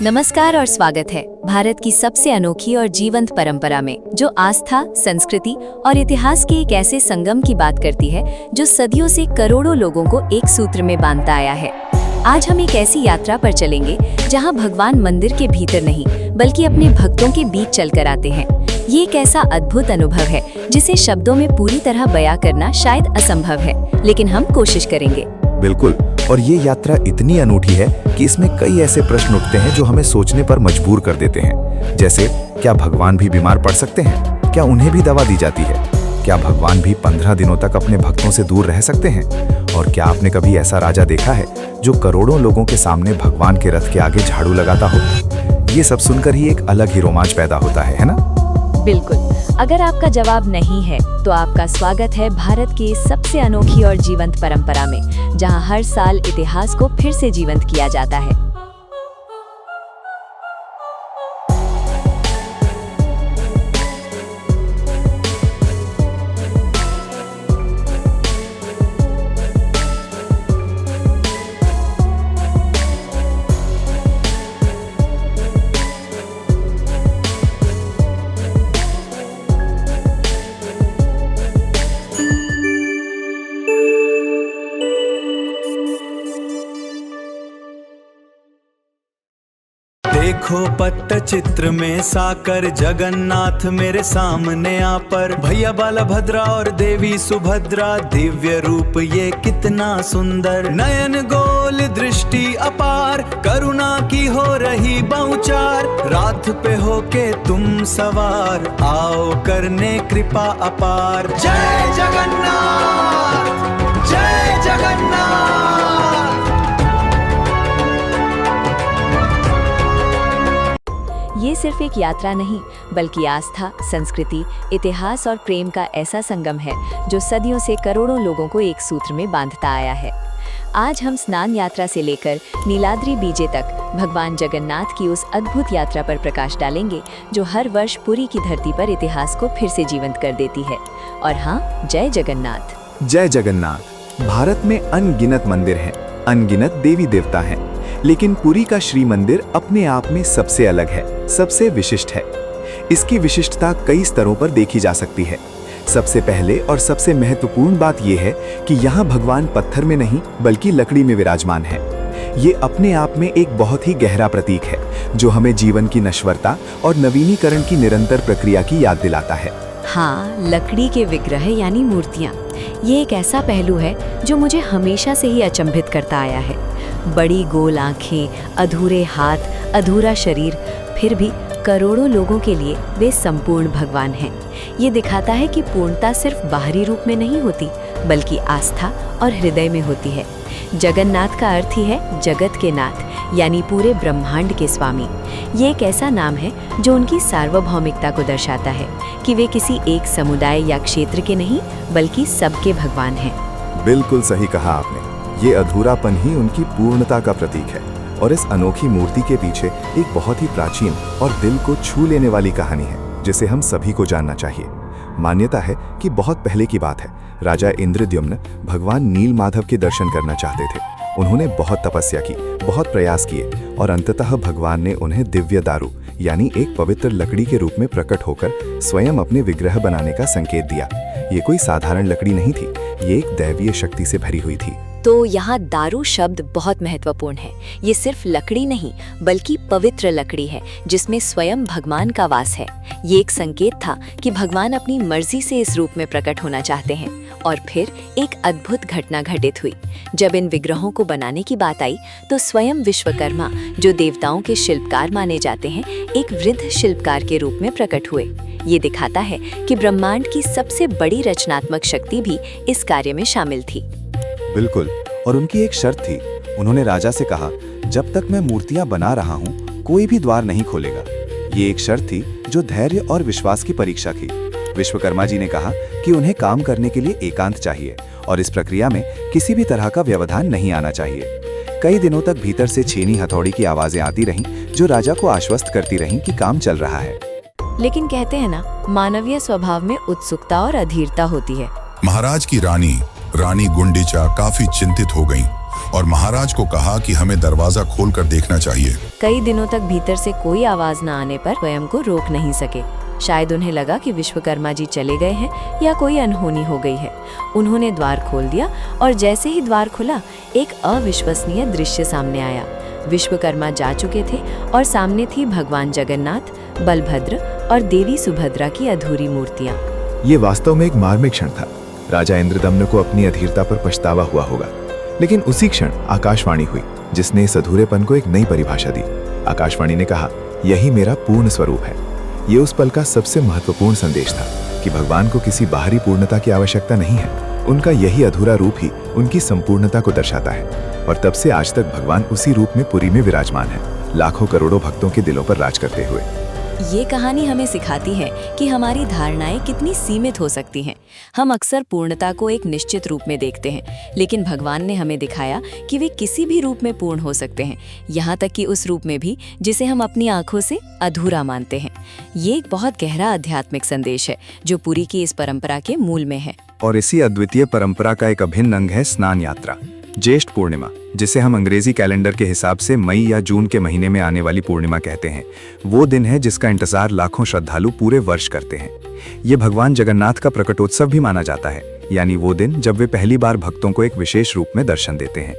नमस्कार और स्वागत है भारत की सबसे अनोखी और जीवंत परंपरा में, जो आस्था, संस्कृति और इतिहास के एक ऐसे संगम की बात करती है जो सदियों से करोड़ों लोगों को एक सूत्र में बांधता आया है। आज हम एक ऐसी यात्रा पर चलेंगे जहां भगवान मंदिर के भीतर नहीं बल्कि अपने भक्तों के बीच चलकर आते हैं। ये एक ऐसा अद्भुत अनुभव है जिसे शब्दों में पूरी तरह बयां करना शायद असंभव है, लेकिन हम कोशिश करेंगे। बिल्कुल, और ये यात्रा इतनी अनूठी है कि इसमें कई ऐसे प्रश्न उठते हैं जो हमें सोचने पर मजबूर कर देते हैं। जैसे, क्या भगवान भी बीमार पड़ सकते हैं? क्या उन्हें भी दवा दी जाती है? क्या भगवान भी 15 दिनों तक अपने भक्तों से दूर रह सकते हैं? और क्या आपने कभी ऐसा राजा देखा है जो करोड़ों लोगों के सामने भगवान के रथ के आगे झाड़ू लगाता हो? ये सब सुनकर ही एक अलग ही रोमांच पैदा होता है ना? बिल्कुल। अगर आपका जवाब नहीं है तो आपका स्वागत है भारत की सबसे अनोखी और जीवंत परंपरा में, जहां हर साल इतिहास को फिर से जीवंत किया जाता है। देखो पट्टचित्र में साकर जगन्नाथ मेरे सामने आ पर, भैया बालभद्रा और देवी सुभद्रा, दिव्य रूप ये कितना सुंदर। नयन गोल दृष्टि अपार, करुणा की हो रही बहुचार। रात पे होके तुम सवार, आओ करने कृपा अपार। जय जगन्नाथ, जय जगन्नाथ। ये सिर्फ एक यात्रा नहीं बल्कि आस्था, संस्कृति, इतिहास और प्रेम का ऐसा संगम है जो सदियों से करोड़ों लोगों को एक सूत्र में बांधता आया है। आज हम स्नान यात्रा से लेकर नीलाद्री बीजे तक भगवान जगन्नाथ की उस अद्भुत यात्रा पर प्रकाश डालेंगे जो हर वर्ष पुरी की धरती पर इतिहास को फिर से जीवंत कर देती है। और हाँ, जय जगन्नाथ। जय जगन्नाथ। भारत में अनगिनत मंदिर हैं, अनगिनत देवी देवता हैं, लेकिन पुरी का श्री मंदिर अपने आप में सबसे अलग है, सबसे विशिष्ट है। इसकी विशिष्टता कई स्तरों पर देखी जा सकती है। सबसे पहले और सबसे महत्वपूर्ण बात यह है कि यहाँ भगवान पत्थर में नहीं बल्कि लकड़ी में विराजमान है। ये अपने आप में एक बहुत ही गहरा प्रतीक है जो हमें जीवन की नश्वरता और नवीनीकरण की निरंतर प्रक्रिया की याद दिलाता है। हाँ, लकड़ी के विग्रह यानी मूर्तियाँ, ये एक ऐसा पहलू है जो मुझे हमेशा से ही अचंभित करता आया है। बड़ी गोल आंखें, अधूरे हाथ, अधूरा शरीर, फिर भी करोड़ों लोगों के लिए वे संपूर्ण भगवान हैं। ये दिखाता है कि पूर्णता सिर्फ बाहरी रूप में नहीं होती बल्कि आस्था और हृदय में होती है। जगन्नाथ का अर्थ ही है जगत के नाथ, यानी पूरे ब्रह्मांड के स्वामी। ये एक ऐसा नाम है जो उनकी सार्वभौमिकता को दर्शाता है कि वे किसी एक समुदाय या क्षेत्र के नहीं बल्कि सबके भगवान हैं। बिल्कुल सही कहा आपने। ये अधूरापन ही उनकी पूर्णता का प्रतीक है। और इस अनोखी मूर्ति के पीछे एक बहुत ही प्राचीन और दिल को छू लेने वाली कहानी है जिसे हम सभी को जानना चाहिए। मान्यता है कि बहुत पहले की बात है, राजा इंद्रद्युम्न भगवान नीलमाधव के दर्शन करना चाहते थे। उन्होंने बहुत तपस्या की, बहुत प्रयास किए और अंततः भगवान ने उन्हें दिव्य दारू यानी एक पवित्र लकड़ी के रूप में प्रकट होकर स्वयं अपने विग्रह बनाने का संकेत दिया। ये कोई साधारण लकड़ी नहीं थी, ये एक दैवीय शक्ति से भरी हुई थी। तो यहाँ दारू शब्द बहुत महत्वपूर्ण है। ये सिर्फ लकड़ी नहीं बल्कि पवित्र लकड़ी है जिसमें स्वयं भगवान का वास है। ये एक संकेत था कि भगवान अपनी मर्जी से इस रूप में प्रकट होना चाहते हैं। और फिर एक अद्भुत घटना घटित हुई। जब इन विग्रहों को बनाने की बात आई तो स्वयं विश्वकर्मा, जो देवताओं के शिल्पकार माने जाते हैं, एक वृद्ध शिल्पकार के रूप में प्रकट हुए। ये दिखाता है कि ब्रह्मांड की सबसे बड़ी रचनात्मक शक्ति भी इस कार्य में शामिल थी। बिल्कुल, और उनकी एक शर्त थी। उन्होंने राजा से कहा, जब तक मैं मूर्तियां बना रहा हूं कोई भी द्वार नहीं खोलेगा। ये एक शर्त थी जो धैर्य और विश्वास की परीक्षा थी। विश्वकर्मा जी ने कहा कि उन्हें काम करने के लिए एकांत चाहिए और इस प्रक्रिया में किसी भी तरह का व्यवधान नहीं आना चाहिए। कई दिनों तक भीतर से छेनी हथौड़ी की आवाजें आती रहीं जो राजा को आश्वस्त करती रहीं कि काम चल रहा है। लेकिन कहते हैं ना, मानवीय स्वभाव में उत्सुकता और अधीरता होती है। महाराज की रानी गुंडीचा काफी चिंतित हो गईं। और महाराज को कहा कि हमें दरवाजा खोलकर देखना चाहिए। कई दिनों तक भीतर से कोई आवाज न आने पर स्वयं को रोक नहीं सके। शायद उन्हें लगा कि विश्वकर्मा जी चले गए हैं या कोई अनहोनी हो गई है। उन्होंने द्वार खोल दिया और जैसे ही द्वार खुला एक अविश्वसनीय दृश्य सामने आया। विश्वकर्मा जा चुके थे और सामने थी भगवान जगन्नाथ, बलभद्र और देवी सुभद्रा की अधूरी मूर्तियां। ये वास्तव में एक मार्मिक क्षण था। राजा इंद्रदम्न को अपनी अधीरता पर पछतावा हुआ होगा, लेकिन उसी क्षण आकाशवाणी हुई जिसने इस अधूरेपन को एक नई परिभाषा दी। आकाशवाणी ने कहा, यही मेरा पूर्ण स्वरूप है। ये उस पल का सबसे महत्वपूर्ण संदेश था कि भगवान को किसी बाहरी पूर्णता की आवश्यकता नहीं है। उनका यही अधूरा रूप ही उनकी संपूर्णता को दर्शाता है, और तब से आज तक भगवान उसी रूप में पुरी में विराजमान है, लाखों करोड़ों भक्तों के दिलों पर राज करते हुए। ये कहानी हमें सिखाती है कि हमारी धारणाएं कितनी सीमित हो सकती हैं। हम अक्सर पूर्णता को एक निश्चित रूप में देखते हैं, लेकिन भगवान ने हमें दिखाया कि वे किसी भी रूप में पूर्ण हो सकते हैं, यहाँ तक कि उस रूप में भी जिसे हम अपनी आंखों से अधूरा मानते हैं। ये एक बहुत गहरा आध्यात्मिक संदेश है जो पुरी की इस परंपरा के मूल में है। और इसी अद्वितीय परंपरा का एक अभिन्न अंग है स्नान यात्रा, ज्येष्ठ पूर्णिमा, जिसे हम अंग्रेजी कैलेंडर के हिसाब से मई या जून के महीने में आने वाली पूर्णिमा कहते हैं। वो दिन है जिसका इंतजार लाखों श्रद्धालु पूरे वर्ष करते हैं। ये भगवान जगन्नाथ का प्रकटोत्सव भी माना जाता है, यानी वो दिन जब वे पहली बार भक्तों को एक विशेष रूप में दर्शन देते हैं।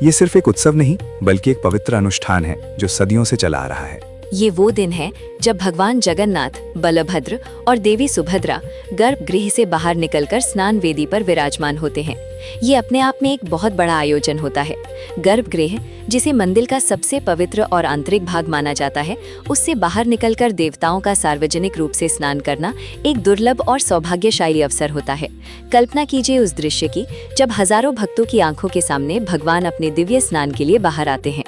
ये सिर्फ एक उत्सव नहीं, बल्कि एक पवित्र अनुष्ठान है जो सदियों से चला आ रहा है। ये वो दिन है जब भगवान जगन्नाथ, बलभद्र और देवी सुभद्रा गर्भगृह से बाहर निकलकर स्नान वेदी पर विराजमान होते हैं। ये अपने आप में एक बहुत बड़ा आयोजन होता है। गर्भगृह, जिसे मंदिर का सबसे पवित्र और आंतरिक भाग माना जाता है, उससे बाहर निकलकर देवताओं का सार्वजनिक रूप से स्नान करना एक दुर्लभ और सौभाग्यशाली अवसर होता है। कल्पना कीजिए उस दृश्य की जब हजारों भक्तों की आंखों के सामने भगवान अपने दिव्य स्नान के लिए बाहर आते हैं।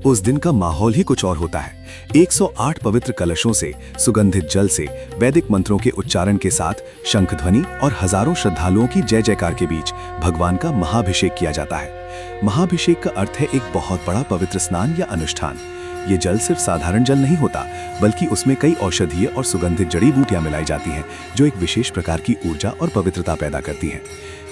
उस दिन का माहौल ही कुछ और होता है। 108 पवित्र कलशों से, सुगंधित जल से, वैदिक मंत्रों के उच्चारण के साथ, शंख ध्वनि और हजारों श्रद्धालुओं की जय जयकार के बीच भगवान का महाभिषेक किया जाता है। महाभिषेक का अर्थ है एक बहुत बड़ा पवित्र स्नान या अनुष्ठान। ये जल सिर्फ साधारण जल नहीं होता, बल्कि उसमें कई औषधीय और सुगंधित जड़ी बूटियां मिलाई जाती हैं, जो एक विशेष प्रकार की ऊर्जा और पवित्रता पैदा करती हैं।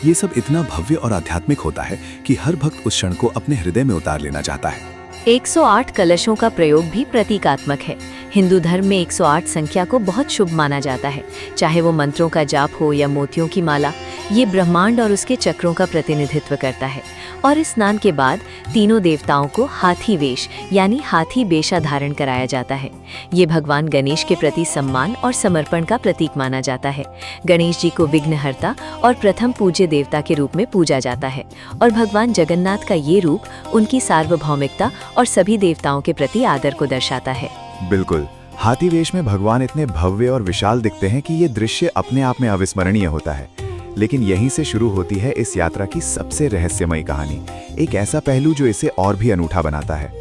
ये सब इतना भव्य और आध्यात्मिक होता है कि हर भक्त उस क्षण को अपने हृदय में उतार लेना चाहता है। 108 कलशों का प्रयोग भी प्रतीकात्मक है। हिंदू धर्म में 108 संख्या को बहुत शुभ माना जाता है, चाहे वो मंत्रों का जाप हो या मोतियों की माला। ये ब्रह्मांड और उसके चक्रों का प्रतिनिधित्व करता है। और इस स्नान के बाद तीनों देवताओं को हाथी वेश यानी हाथी बेशा धारण कराया जाता है। ये भगवान गणेश के प्रति सम्मान और समर्पण का प्रतीक माना जाता है। गणेश जी को विघ्नहर्ता और प्रथम पूज्य देवता के रूप में पूजा जाता है, और भगवान जगन्नाथ का ये रूप उनकी सार्वभौमिकता और सभी देवताओं के प्रति आदर को दर्शाता है। बिल्कुल, हाथी वेश में भगवान इतने भव्य और विशाल दिखते हैं कि ये दृश्य अपने आप में अविस्मरणीय होता है। लेकिन यहीं से शुरू होती है इस यात्रा की सबसे रहस्यमयी कहानी, एक ऐसा पहलू जो इसे और भी अनूठा बनाता है।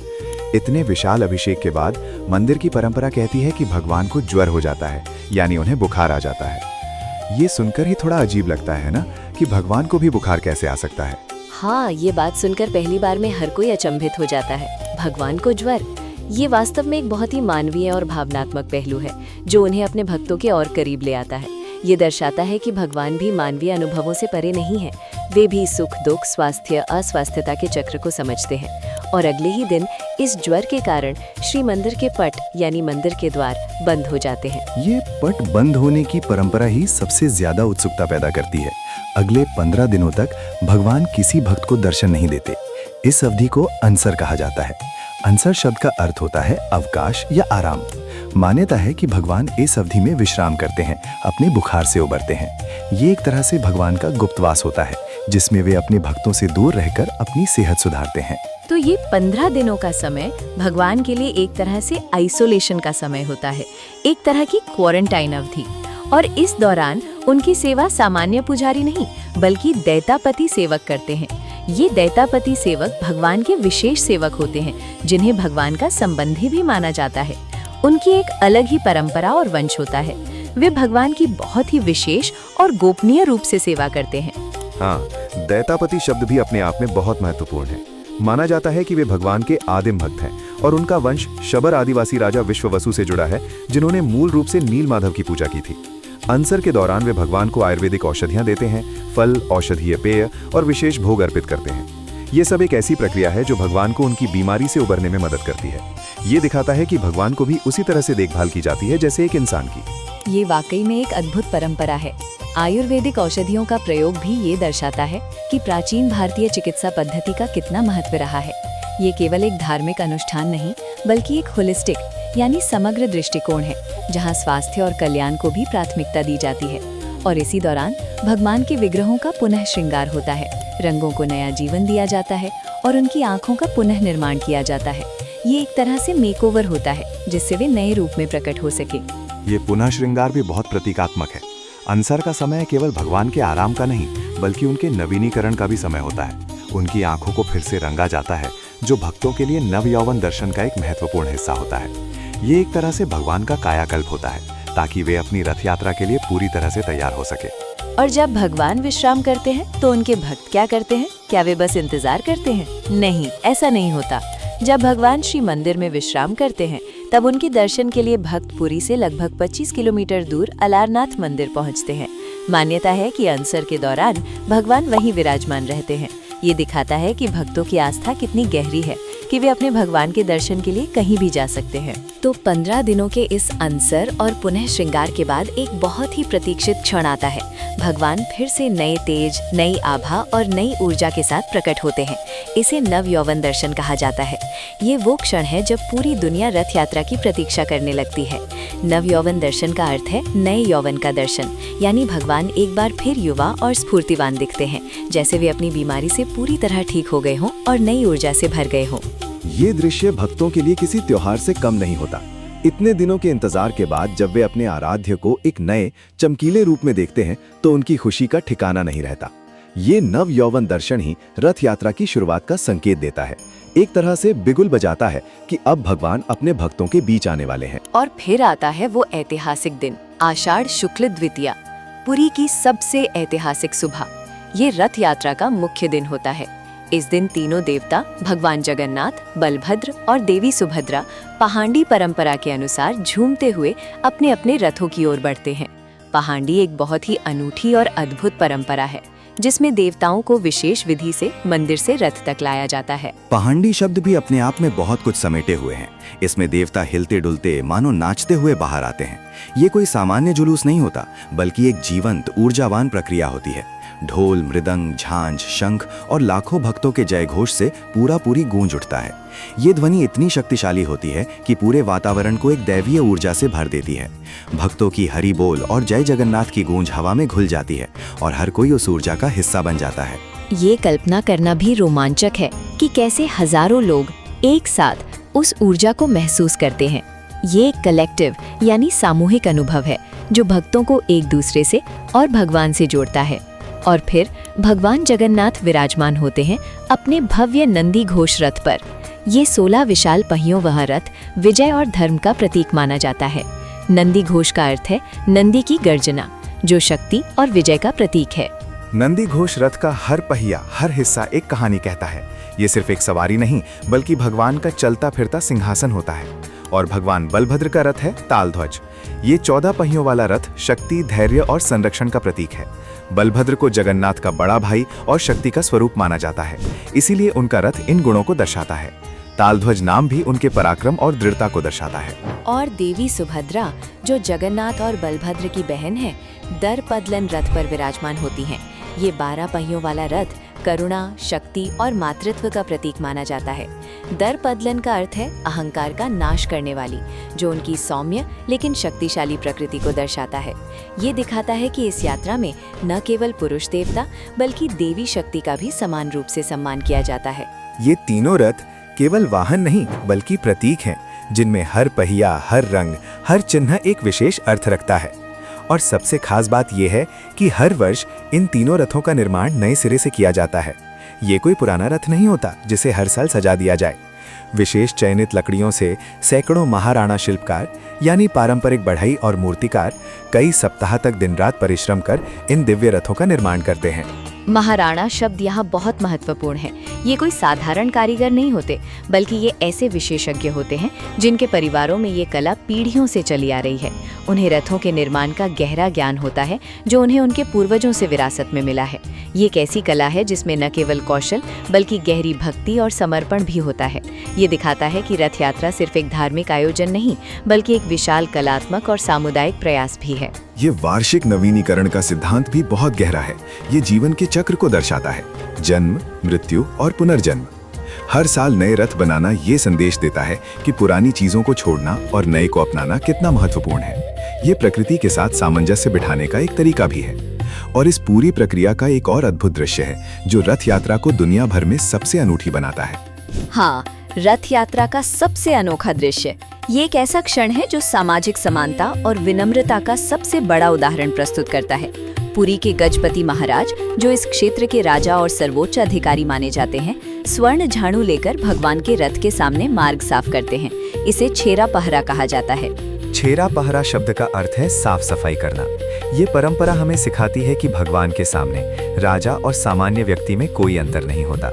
इतने विशाल अभिषेक के बाद मंदिर की परंपरा कहती है कि भगवान को ज्वर हो जाता है, यानी उन्हें बुखार आ जाता है। ये सुनकर ही थोड़ा अजीब लगता है ना, कि भगवान को भी बुखार कैसे आ सकता है। हाँ, ये बात सुनकर पहली बार में हर कोई अचंभित हो जाता है। भगवान को ज्वर, ये वास्तव में एक बहुत ही मानवीय और भावनात्मक पहलू है जो उन्हें अपने भक्तों के और करीब ले आता है। ये दर्शाता है कि भगवान भी मानवीय अनुभवों से परे नहीं है। वे भी सुख दुख, स्वास्थ्य अस्वास्थ्यता के चक्र को समझते हैं। और अगले ही दिन इस ज्वर के कारण श्री मंदिर के पट यानी मंदिर के द्वार बंद हो जाते हैं। ये पट बंद होने की परंपरा ही सबसे ज्यादा उत्सुकता पैदा करती है। अगले 15 दिनों तक भगवान किसी भक्त को दर्शन नहीं देते। इस अवधि को अनसर कहा जाता है। अनसर शब्द का अर्थ होता है अवकाश या आराम। मान्यता है कि भगवान इस अवधि में विश्राम करते हैं, अपने बुखार से उबरते हैं। ये एक तरह से भगवान का गुप्तवास होता है, जिसमें वे अपने भक्तों से दूर रहकर अपनी सेहत सुधारते हैं। तो ये 15 दिनों का समय भगवान के लिए एक तरह से आइसोलेशन का समय होता है, एक तरह की क्वारंटाइन अवधि। और इस दौरान उनकी सेवा सामान्य पुजारी नहीं, बल्कि दैतापति सेवक करते हैं। ये दैतापति सेवक भगवान के विशेष सेवक होते हैं, जिन्हें भगवान का संबंधी भी माना जाता है। उनकी एक अलग ही परंपरा और वंश होता है। वे भगवान की बहुत ही विशेष और गोपनीय रूप से सेवा करते हैं। हाँ, दैतापति शब्द भी अपने आप में बहुत महत्वपूर्ण है। माना जाता है कि वे भगवान के आदिम भक्त हैं और उनका वंश शबर आदिवासी राजा विश्ववसु से जुड़ा है, जिन्होंने मूल रूप से नीलमाधव की पूजा की थी। अनसर के दौरान वे भगवान को आयुर्वेदिक औषधियां देते हैं, फल, औषधीय पेय और विशेष भोग अर्पित करते हैं। ये सब एक ऐसी प्रक्रिया है जो भगवान को उनकी बीमारी से उबरने में मदद करती है। ये दिखाता है कि भगवान को भी उसी तरह से देखभाल की जाती है जैसे एक इंसान की। ये वाकई में एक अद्भुत परंपरा है। आयुर्वेदिक औषधियों का प्रयोग भी ये दर्शाता है कि प्राचीन भारतीय चिकित्सा पद्धति का कितना महत्व रहा है। ये केवल एक धार्मिक अनुष्ठान नहीं, बल्कि एक होलिस्टिक यानी समग्र दृष्टिकोण है, जहाँ स्वास्थ्य और कल्याण को भी प्राथमिकता दी जाती है। और इसी दौरान भगवान के विग्रहों का पुनः श्रृंगार होता है, रंगों को नया जीवन दिया जाता है और उनकी आंखों का पुनः निर्माण किया जाता है। ये एक तरह से मेकओवर होता है, जिससे वे नए रूप में प्रकट हो सके। ये पुनः श्रृंगार भी बहुत प्रतीकात्मक है। अनसर का समय केवल भगवान के आराम का नहीं, बल्कि उनके नवीनीकरण का भी समय होता है। उनकी आंखों को फिर से रंगा जाता है, जो भक्तों के लिए नव यौवन दर्शन का एक महत्वपूर्ण हिस्सा होता है। ये एक तरह से भगवान का कायाकल्प होता है, ताकि वे अपनी रथ यात्रा के लिए पूरी तरह से तैयार हो सके। और जब भगवान विश्राम करते हैं तो उनके भक्त क्या करते हैं? क्या वे बस इंतजार करते हैं? नहीं, ऐसा नहीं होता। जब भगवान श्री मंदिर में विश्राम करते हैं, तब उनके दर्शन के लिए भक्त पुरी से लगभग 25 किलोमीटर दूर अलारनाथ मंदिर पहुंचते हैं। मान्यता है कि अनसर के दौरान भगवान वहीं विराजमान रहते हैं। ये दिखाता है कि भक्तों की आस्था कितनी गहरी है कि वे अपने भगवान के दर्शन के लिए कहीं भी जा सकते हैं। तो 15 दिनों के इस अनसर और पुनः श्रृंगार के बाद एक बहुत ही प्रतीक्षित क्षण आता है। भगवान फिर से नए तेज, नई आभा और नई ऊर्जा के साथ प्रकट होते हैं। इसे नव यौवन दर्शन कहा जाता है। ये वो क्षण है जब पूरी दुनिया रथ यात्रा की प्रतीक्षा करने लगती है। नव यौवन दर्शन का अर्थ है नए यौवन का दर्शन, यानी भगवान एक बार फिर युवा और स्फूर्तिवान दिखते हैं, जैसे वे अपनी बीमारी से पूरी तरह ठीक हो गए हों और नई ऊर्जा से भर गए हों। ये दृश्य भक्तों के लिए किसी त्योहार से कम नहीं होता। इतने दिनों के इंतजार के बाद जब वे अपने आराध्य को एक नए चमकीले रूप में देखते हैं तो उनकी खुशी का ठिकाना नहीं रहता। ये नव यौवन दर्शन ही रथ यात्रा की शुरुआत का संकेत देता है। एक तरह से बिगुल बजाता है कि अब भगवान अपने भक्तों के बीच आने वाले हैं। और फिर आता है वो ऐतिहासिक दिन, आषाढ़ शुक्ल द्वितीया, पुरी की सबसे ऐतिहासिक सुबह। ये रथ यात्रा का मुख्य दिन होता है। इस दिन तीनों देवता भगवान जगन्नाथ, बलभद्र और देवी सुभद्रा पहांडी परंपरा के अनुसार झूमते हुए अपने अपने रथों की ओर बढ़ते हैं। पहांडी एक बहुत ही अनूठी और अद्भुत परंपरा है, जिसमें देवताओं को विशेष विधि से मंदिर से रथ तक लाया जाता है। पहांडी शब्द भी अपने आप में बहुत कुछ समेटे हुए हैं। इसमें देवता हिलते डुलते मानो नाचते हुए बाहर आते हैं। ये कोई सामान्य जुलूस नहीं होता, बल्कि एक जीवंत ऊर्जावान प्रक्रिया होती है। ढोल, मृदंग, झांझ, शंख और लाखों भक्तों के जयघोष से पूरी गूंज उठता है। ये ध्वनि इतनी शक्तिशाली होती है कि पूरे वातावरण को एक दैवीय ऊर्जा से भर देती है। भक्तों की हरि बोल और जय जगन्नाथ की गूंज हवा में घुल जाती है और हर कोई उस ऊर्जा का हिस्सा बन जाता है। ये कल्पना करना भी रोमांचक है कि कैसे हजारों लोग एक साथ उस ऊर्जा को महसूस करते हैं। ये एक कलेक्टिव यानी सामूहिक अनुभव है जो भक्तों को एक दूसरे से और भगवान से जोड़ता है। और फिर भगवान जगन्नाथ विराजमान होते हैं अपने भव्य नंदी घोष रथ पर। ये 16 विशाल पहियों वह रथ विजय और धर्म का प्रतीक माना जाता है। नंदी घोष का अर्थ है नंदी की गर्जना, जो शक्ति और विजय का प्रतीक है। नंदी घोष रथ का हर पहिया, हर हिस्सा एक कहानी कहता है। ये सिर्फ एक सवारी नहीं, बल्कि भगवान का चलता फिरता सिंहासन होता है। और भगवान बलभद्र का रथ है तालध्वज। ये 14 पहियों वाला रथ शक्ति, धैर्य और संरक्षण का प्रतीक है। बलभद्र को जगन्नाथ का बड़ा भाई और शक्ति का स्वरूप माना जाता है, इसीलिए उनका रथ इन गुणों को दर्शाता है। तालध्वज नाम भी उनके पराक्रम और दृढ़ता को दर्शाता है। और देवी सुभद्रा, जो जगन्नाथ और बलभद्र की बहन है, दर्पदलन रथ पर विराजमान होती हैं। ये 12 पहियों वाला रथ करुणा, शक्ति और मातृत्व का प्रतीक माना जाता है। दर्पदलन का अर्थ है अहंकार का नाश करने वाली, जो उनकी सौम्य लेकिन शक्तिशाली प्रकृति को दर्शाता है। ये दिखाता है कि इस यात्रा में न केवल पुरुष देवता बल्कि देवी शक्ति का भी समान रूप से सम्मान किया जाता है। ये तीनों रथ केवल वाहन नहीं, बल्कि प्रतीक हैं, जिनमें हर पहिया, हर रंग, हर चिन्ह एक विशेष अर्थ रखता है। और सबसे खास बात यह है कि हर वर्ष इन तीनों रथों का निर्माण नए सिरे से किया जाता है। ये कोई पुराना रथ नहीं होता जिसे हर साल सजा दिया जाए। विशेष चयनित लकड़ियों से सैकड़ों महाराणा शिल्पकार यानी पारंपरिक बढ़ई और मूर्तिकार कई सप्ताह तक दिन रात परिश्रम कर इन दिव्य रथों का निर्माण करते हैं। महाराणा शब्द यहाँ बहुत महत्वपूर्ण है। ये कोई साधारण कारीगर नहीं होते, बल्कि ये ऐसे विशेषज्ञ होते हैं जिनके परिवारों में ये कला पीढ़ियों से चली आ रही है। उन्हें रथों के निर्माण का गहरा ज्ञान होता है जो उन्हें उनके पूर्वजों से विरासत में मिला है। ये एक ऐसी कला है जिसमें न केवल कौशल बल्कि गहरी भक्ति और समर्पण भी होता है। ये दिखाता है कि रथ यात्रा सिर्फ एक धार्मिक आयोजन नहीं, बल्कि एक विशाल कलात्मक और सामुदायिक प्रयास भी है। ये वार्षिक नवीनीकरण का सिद्धांत भी बहुत गहरा है। ये जीवन के चक्र को दर्शाता है, जन्म, मृत्यु और पुनर्जन्म। हर साल नए रथ बनाना ये संदेश देता है कि पुरानी चीजों को छोड़ना और नए को अपनाना कितना महत्वपूर्ण है। ये प्रकृति के साथ सामंजस्य बिठाने का एक तरीका भी है। और इस पूरी प्रक्रिया का एक और अद्भुत दृश्य है जो रथ यात्रा को दुनिया भर में सबसे अनूठी बनाता है। हाँ, रथ यात्रा का सबसे अनोखा दृश्य ये एक ऐसा क्षण है जो सामाजिक समानता और विनम्रता का सबसे बड़ा उदाहरण प्रस्तुत करता है। पुरी के गजपति महाराज, जो इस क्षेत्र के राजा और सर्वोच्च अधिकारी माने जाते हैं, स्वर्ण झाड़ू लेकर भगवान के रथ के सामने मार्ग साफ करते हैं। इसे छेरा पहरा कहा जाता है। छेरा पहरा शब्द का अर्थ है साफ सफाई करना। ये परंपरा हमें सिखाती है कि भगवान के सामने राजा और सामान्य व्यक्ति में कोई अंतर नहीं होता।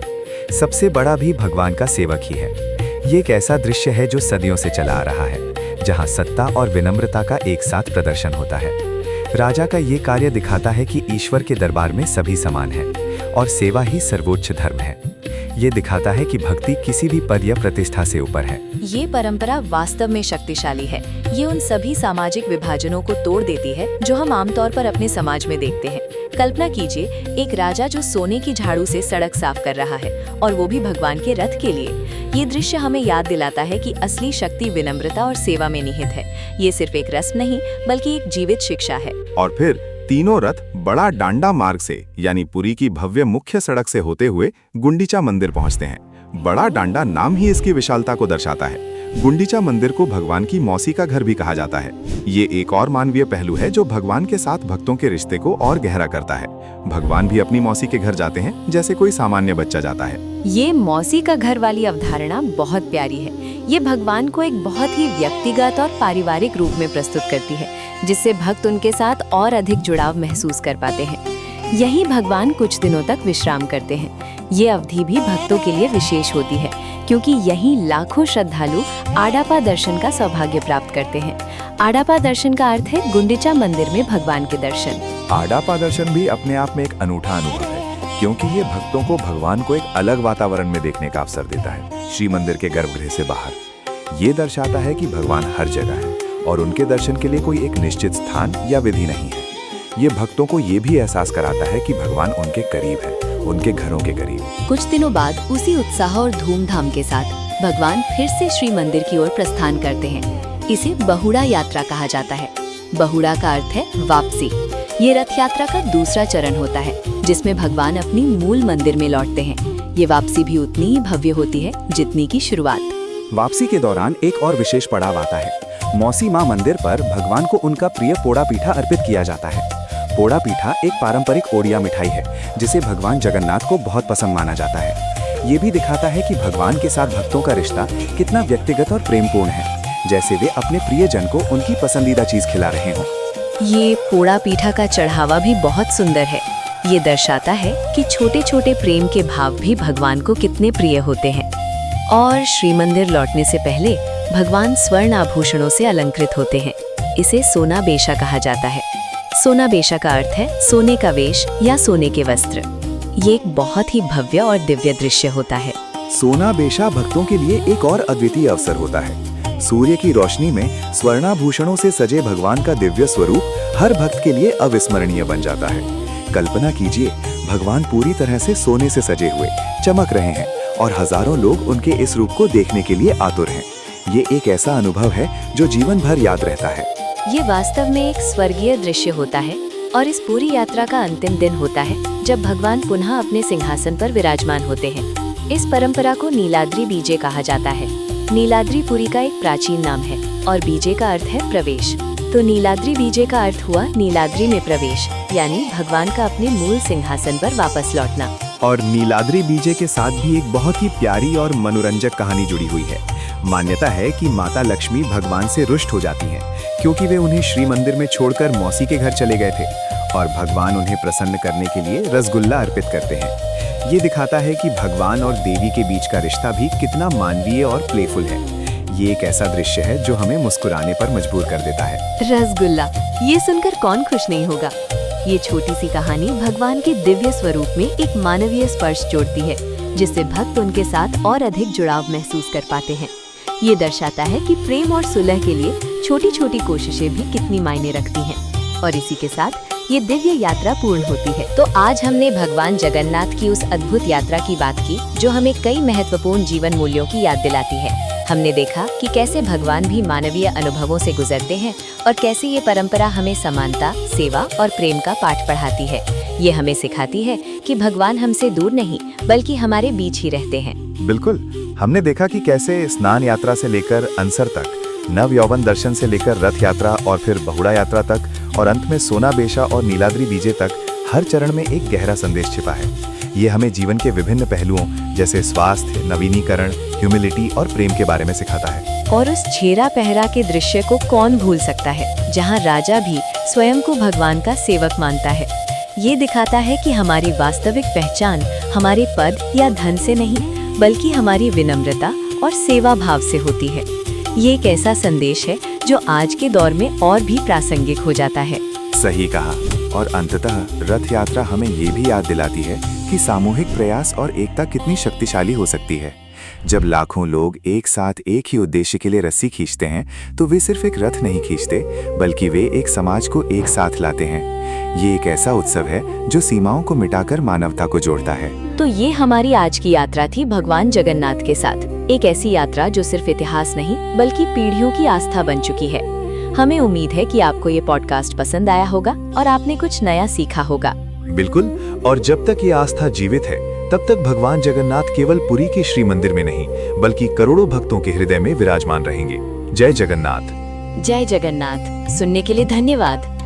सबसे बड़ा भी भगवान का सेवक ही है। ये एक ऐसा दृश्य है जो सदियों से चला आ रहा है, जहाँ सत्ता और विनम्रता का एक साथ प्रदर्शन होता है। राजा का ये कार्य दिखाता है कि ईश्वर के दरबार में सभी समान हैं और सेवा ही सर्वोच्च धर्म है। ये दिखाता है कि भक्ति किसी भी पद या प्रतिष्ठा से ऊपर है। ये परंपरा वास्तव में शक्तिशाली है। ये उन सभी सामाजिक विभाजनों को तोड़ देती है जो हम आमतौर पर अपने समाज में देखते हैं। कल्पना कीजिए, एक राजा जो सोने की झाड़ू से सड़क साफ कर रहा है, और वो भी भगवान के रथ के लिए। ये दृश्य हमें याद दिलाता है कि असली शक्ति विनम्रता और सेवा में निहित है। ये सिर्फ एक रस्म नहीं, बल्कि एक जीवित शिक्षा है। और फिर तीनों रथ बड़ा डांडा मार्ग से, यानी पुरी की भव्य मुख्य सड़क से होते हुए गुंडीचा मंदिर पहुंचते हैं। बड़ा डांडा नाम ही इसकी विशालता को दर्शाता है। गुंडीचा मंदिर को भगवान की मौसी का घर भी कहा जाता है। ये एक और मानवीय पहलू है जो भगवान के साथ भक्तों के रिश्ते को और गहरा करता है। भगवान भी अपनी मौसी के घर जाते हैं जैसे कोई सामान्य बच्चा जाता है। ये मौसी का घर वाली अवधारणा बहुत प्यारी है। ये भगवान को एक बहुत ही व्यक्तिगत और पारिवारिक रूप में प्रस्तुत करती है, जिससे भक्त उनके साथ और अधिक जुड़ाव महसूस कर पाते हैं। यही भगवान कुछ दिनों तक विश्राम करते हैं। ये अवधि भी भक्तों के लिए विशेष होती है, क्योंकि यहीं लाखों श्रद्धालु आडापा दर्शन का सौभाग्य प्राप्त करते हैं। आडापा दर्शन का अर्थ है गुंडीचा मंदिर में भगवान के दर्शन। आडापा दर्शन भी अपने आप में एक अनूठा अनुभव है, क्योंकि ये भक्तों को भगवान को एक अलग वातावरण में देखने का अवसर देता है। श्री मंदिर के गर्भगृह से बाहर ये दर्शाता है कि भगवान हर जगह है और उनके दर्शन के लिए कोई एक निश्चित स्थान या विधि नहीं है। ये भक्तों को ये भी एहसास कराता है कि भगवान उनके करीब है, उनके घरों के करीब। कुछ दिनों बाद उसी उत्साह और धूमधाम के साथ भगवान फिर से श्री मंदिर की ओर प्रस्थान करते हैं। इसे बहुड़ा यात्रा कहा जाता है। बहुड़ा का अर्थ है वापसी। ये रथ यात्रा का दूसरा चरण होता है, जिसमें भगवान अपनी मूल मंदिर में लौटते हैं। ये वापसी भी उतनी ही भव्य होती है जितनी की शुरुआत। वापसी के दौरान एक और विशेष पड़ाव आता है। मौसी माँ मंदिर पर भगवान को उनका प्रिय पोड़ा पीठा अर्पित किया जाता है। पोड़ा पीठा एक पारंपरिक ओडिया मिठाई है, जिसे भगवान जगन्नाथ को बहुत पसंद माना जाता है। ये भी दिखाता है कि भगवान के साथ भक्तों का रिश्ता कितना व्यक्तिगत और प्रेमपूर्ण है, जैसे वे अपने प्रियजन को उनकी पसंदीदा चीज खिला रहे हों। ये पोड़ा पीठा का चढ़ावा भी बहुत सुंदर है। ये दर्शाता है कि छोटे छोटे प्रेम के भाव भी भगवान को कितने प्रिय होते हैं। और श्री मंदिर लौटने से पहले भगवान स्वर्ण आभूषणों से अलंकृत होते हैं। इसे सोना बेशा कहा जाता है। सोना बेशा का अर्थ है सोने का वेश या सोने के वस्त्र। ये एक बहुत ही भव्य और दिव्य दृश्य होता है। सोना बेशा भक्तों के लिए एक और अद्वितीय अवसर होता है। सूर्य की रोशनी में स्वर्णाभूषणों से सजे भगवान का दिव्य स्वरूप हर भक्त के लिए अविस्मरणीय बन जाता है। कल्पना कीजिए, भगवान पूरी तरह से सोने से सजे हुए चमक रहे हैं और हजारों लोग उनके इस रूप को देखने के लिए आतुर हैं। ये एक ऐसा अनुभव है जो जीवन भर याद रहता है। ये वास्तव में एक स्वर्गीय दृश्य होता है और इस पूरी यात्रा का अंतिम दिन होता है जब भगवान पुनः अपने सिंहासन पर विराजमान होते हैं। इस परंपरा को नीलाद्री बीजे कहा जाता है। नीलाद्री पुरी का एक प्राचीन नाम है और बीजे का अर्थ है प्रवेश। तो नीलाद्री बीजे का अर्थ हुआ नीलाद्री में प्रवेश, यानी भगवान का अपने मूल सिंहासन पर वापस लौटना। और नीलाद्री बीजे के साथ भी एक बहुत ही प्यारी और मनोरंजक कहानी जुड़ी हुई है। मान्यता है कि माता लक्ष्मी भगवान से रुष्ट हो जाती हैं, क्योंकि वे उन्हें श्री मंदिर में छोड़कर मौसी के घर चले गए थे और भगवान उन्हें प्रसन्न करने के लिए रसगुल्ला अर्पित करते हैं। ये दिखाता है कि भगवान और देवी के बीच का रिश्ता भी कितना मानवीय और प्लेफुल है। ये एक ऐसा दृश्य है जो हमें मुस्कुराने पर मजबूर कर देता है। रसगुल्ला, ये सुनकर कौन खुश नहीं होगा। ये छोटी सी कहानी भगवान के दिव्य स्वरूप में एक मानवीय स्पर्श जोड़ती है, जिससे भक्त उनके साथ और अधिक जुड़ाव महसूस कर पाते हैं। ये दर्शाता है कि प्रेम और सुलह के लिए छोटी छोटी कोशिशें भी कितनी मायने रखती हैं। और इसी के साथ ये दिव्य यात्रा पूर्ण होती है। तो आज हमने भगवान जगन्नाथ की उस अद्भुत यात्रा की बात की, जो हमें कई महत्वपूर्ण जीवन मूल्यों की याद दिलाती है। हमने देखा कि कैसे भगवान भी मानवीय अनुभवों से गुजरते हैं और कैसे ये परंपरा हमें समानता, सेवा और प्रेम का पाठ पढ़ाती है। ये हमें सिखाती है कि भगवान हमसे दूर नहीं, बल्कि हमारे बीच ही रहते हैं। बिल्कुल, हमने देखा कि कैसे स्नान यात्रा से लेकर अनसर तक, नव यौवन दर्शन से लेकर रथ यात्रा और फिर बहुड़ा यात्रा तक, और अंत में सोना बेशा और नीलाद्री बीजे तक, हर चरण में एक गहरा संदेश छिपा है। ये हमें जीवन के विभिन्न पहलुओं जैसे स्वास्थ्य, नवीनीकरण, ह्यूमिलिटी और प्रेम के बारे में सिखाता है। और उस छेरा पहरा के दृश्य को कौन भूल सकता है, जहाँ राजा भी स्वयं को भगवान का सेवक मानता है। ये दिखाता है कि हमारी वास्तविक पहचान हमारे पद या धन से नहीं, बल्कि हमारी विनम्रता और सेवा भाव से होती है। ये एक ऐसा संदेश है जो आज के दौर में और भी प्रासंगिक हो जाता है। सही कहा। और अंततः रथ यात्रा हमें ये भी याद दिलाती है कि सामूहिक प्रयास और एकता कितनी शक्तिशाली हो सकती है। जब लाखों लोग एक साथ एक ही उद्देश्य के लिए रस्सी खींचते हैं, तो वे सिर्फ एक रथ नहीं खींचते, बल्कि वे एक समाज को एक साथ लाते हैं। ये एक ऐसा उत्सव है जो सीमाओं को मिटाकर मानवता को जोड़ता है। तो ये हमारी आज की यात्रा थी भगवान जगन्नाथ के साथ। एक ऐसी यात्रा जो सिर्फ इतिहास नहीं, बल्कि पीढ़ियों की आस्था बन चुकी है। हमें उम्मीद है कि आपको ये पॉडकास्ट पसंद आया होगा और आपने कुछ नया सीखा होगा। बिल्कुल, और जब तक ये आस्था जीवित है, तब तक भगवान जगन्नाथ केवल पुरी के श्री मंदिर में नहीं, बल्कि करोड़ों भक्तों के हृदय में विराजमान रहेंगे। जय जगन्नाथ। जय जगन्नाथ। सुनने के लिए धन्यवाद।